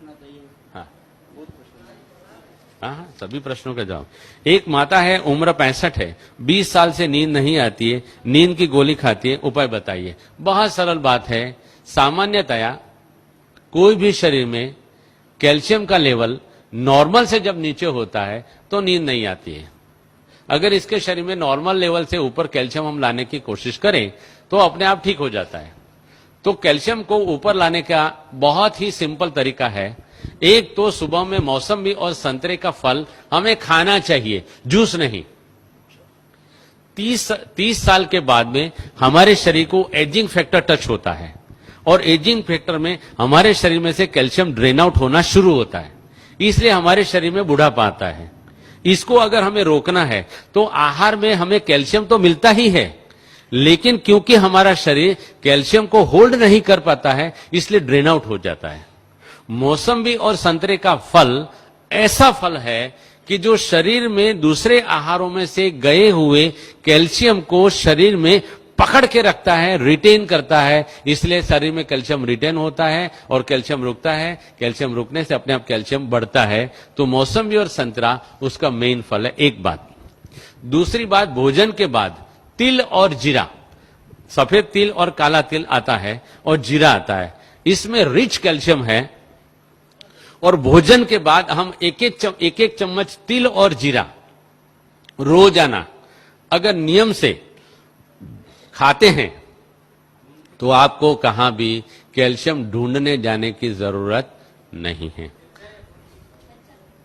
रखना चाहिए? हाँ बहुत प्रश्न है। हाँ, सभी प्रश्नों का जवाब। एक माता है, उम्र 65 है, 20 साल से नींद नहीं आती है, नींद की गोली खाती है, उपाय बताइए। बहुत सरल बात है। सामान्यतया कोई भी शरीर में कैल्शियम का लेवल नॉर्मल से जब नीचे होता है तो नींद नहीं आती है। अगर इसके शरीर में नॉर्मल लेवल से ऊपर कैल्शियम हम लाने की कोशिश करें तो अपने आप ठीक हो जाता है। तो कैल्शियम को ऊपर लाने का बहुत ही सिंपल तरीका है। एक तो सुबह में मौसमी और संतरे का फल हमें खाना चाहिए, जूस नहीं। 30 साल के बाद में हमारे शरीर को एजिंग फैक्टर टच होता है और एजिंग फैक्टर में हमारे शरीर में से कैल्शियम ड्रेन आउट होना शुरू होता है, इसलिए हमारे शरीर में बुढ़ापा आता है। इसको अगर हमें रोकना है तो आहार में हमें कैल्शियम तो मिलता ही है, लेकिन क्योंकि हमारा शरीर कैल्शियम को होल्ड नहीं कर पाता है इसलिए ड्रेन आउट हो जाता है। मौसम्बी और संतरे का फल ऐसा फल है कि जो शरीर में दूसरे आहारों में से गए हुए कैल्शियम को शरीर में पकड़ के रखता है, रिटेन करता है, इसलिए शरीर में कैल्शियम रिटेन होता है और कैल्शियम रुकता है। कैल्शियम रुकने से अपने आप कैल्शियम बढ़ता है। तो मौसम्बी और संतरा उसका मेन फल है। एक बात। दूसरी बात, भोजन के बाद तिल और जीरा, सफेद तिल और काला तिल आता है और जीरा आता है, इसमें रिच कैल्शियम है। और भोजन के बाद हम एक एक चम्मच तिल और जीरा रोजाना अगर नियम से खाते हैं तो आपको कहां भी कैल्शियम ढूंढने जाने की जरूरत नहीं है।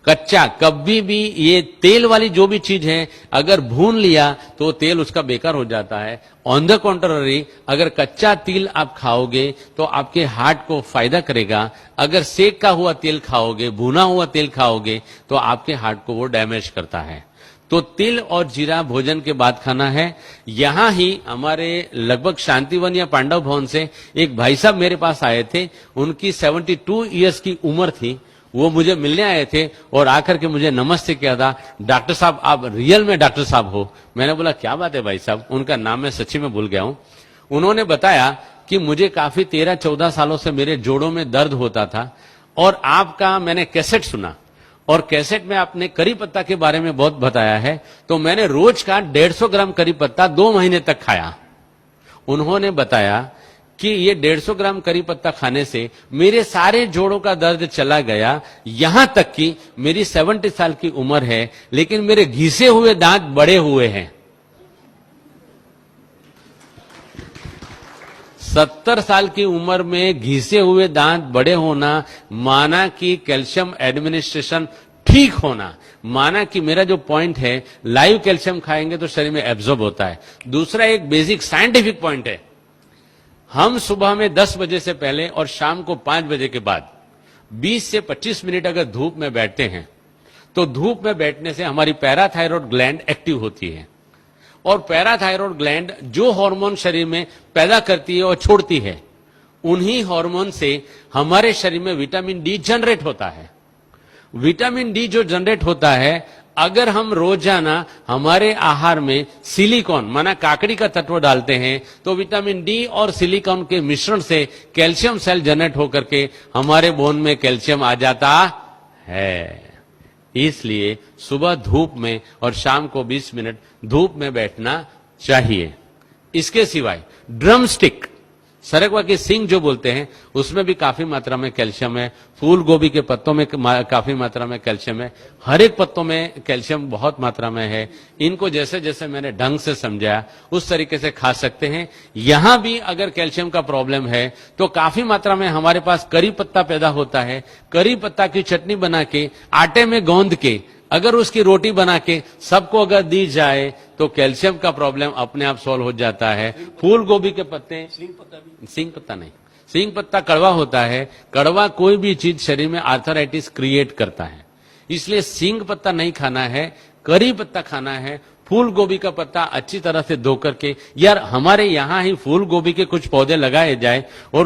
कच्चा कभी भी, ये तेल वाली जो भी चीज है अगर भून लिया तो तेल उसका बेकार हो जाता है। ऑन द कॉन्ट्ररी, अगर कच्चा तिल आप खाओगे तो आपके हार्ट को फायदा करेगा। अगर सेक का हुआ तेल खाओगे, भुना हुआ तेल खाओगे तो आपके हार्ट को वो डैमेज करता है। तो तिल और जीरा भोजन के बाद खाना है। यहां ही हमारे लगभग शांतिवन या पांडव भवन से एक भाई साहब मेरे पास आए थे, उनकी 72 ईयर्स की उम्र थी। वो मुझे मिलने आए थे और आकर के मुझे नमस्ते किया था, डॉक्टर साहब आप रियल में डॉक्टर साहब हो। मैंने बोला क्या बात है भाई साहब, उनका नाम मैं सच्ची में भूल गया हूं। उन्होंने बताया कि मुझे काफी 13-14 सालों से मेरे जोड़ों में दर्द होता था और आपका मैंने कैसेट सुना और कैसेट में आपने करी पत्ता के बारे में बहुत बताया है, तो मैंने रोज का 150 ग्राम करी पत्ता 2 महीने तक खाया। उन्होंने बताया कि ये 150 ग्राम करी पत्ता खाने से मेरे सारे जोड़ों का दर्द चला गया। यहां तक कि मेरी 70 साल की उम्र है लेकिन मेरे घिसे हुए दांत बड़े हुए हैं। 70 साल की उम्र में घिसे हुए दांत बड़े होना माना कि कैल्शियम एडमिनिस्ट्रेशन ठीक होना, माना कि मेरा जो पॉइंट है लाइव कैल्शियम खाएंगे तो शरीर में एब्जॉर्ब होता है। दूसरा एक बेसिक साइंटिफिक पॉइंट है, हम सुबह में 10 बजे से पहले और शाम को 5 बजे के बाद 20 से 25 मिनट अगर धूप में बैठते हैं तो धूप में बैठने से हमारी पैराथायरॉयड ग्लैंड एक्टिव होती है और पैराथायरॉयड ग्लैंड जो हार्मोन शरीर में पैदा करती है और छोड़ती है, उन्हीं हार्मोन से हमारे शरीर में विटामिन डी जनरेट होता है। विटामिन डी जो जनरेट होता है, अगर हम रोजाना हमारे आहार में सिलिकॉन माना काकड़ी का तत्व डालते हैं तो विटामिन डी और सिलिकॉन के मिश्रण से कैल्शियम सेल जनरेट होकर के हमारे बोन में कैल्शियम आ जाता है। इसलिए सुबह धूप में और शाम को 20 मिनट धूप में बैठना चाहिए। इसके सिवाय ड्रम स्टिक, सरगवा की सिंग जो बोलते हैं, उसमें भी काफी मात्रा में कैल्शियम है। फूल गोभी के पत्तों में काफी मात्रा में कैल्शियम है। हर एक पत्तों में कैल्शियम बहुत मात्रा में है। इनको जैसे जैसे मैंने ढंग से समझाया उस तरीके से खा सकते हैं। यहां भी अगर कैल्शियम का प्रॉब्लम है तो काफी मात्रा में हमारे पास करी पत्ता पैदा होता है। करी पत्ता की चटनी बना के आटे में गौंद के अगर उसकी रोटी बना के सबको अगर दी जाए तो कैल्शियम का प्रॉब्लम अपने आप सॉल्व हो जाता है। फूल गोभी के पत्ते, सिंग पत्ता नहीं, सिंग पत्ता कड़वा होता है। कड़वा कोई भी चीज शरीर में आर्थराइटिस क्रिएट करता है, इसलिए सिंग पत्ता नहीं खाना है, करी पत्ता खाना है। फूल गोभी का पत्ता अच्छी तरह से धो करके, यार हमारे यहां ही फूल गोभी के कुछ पौधे लगाए जाए और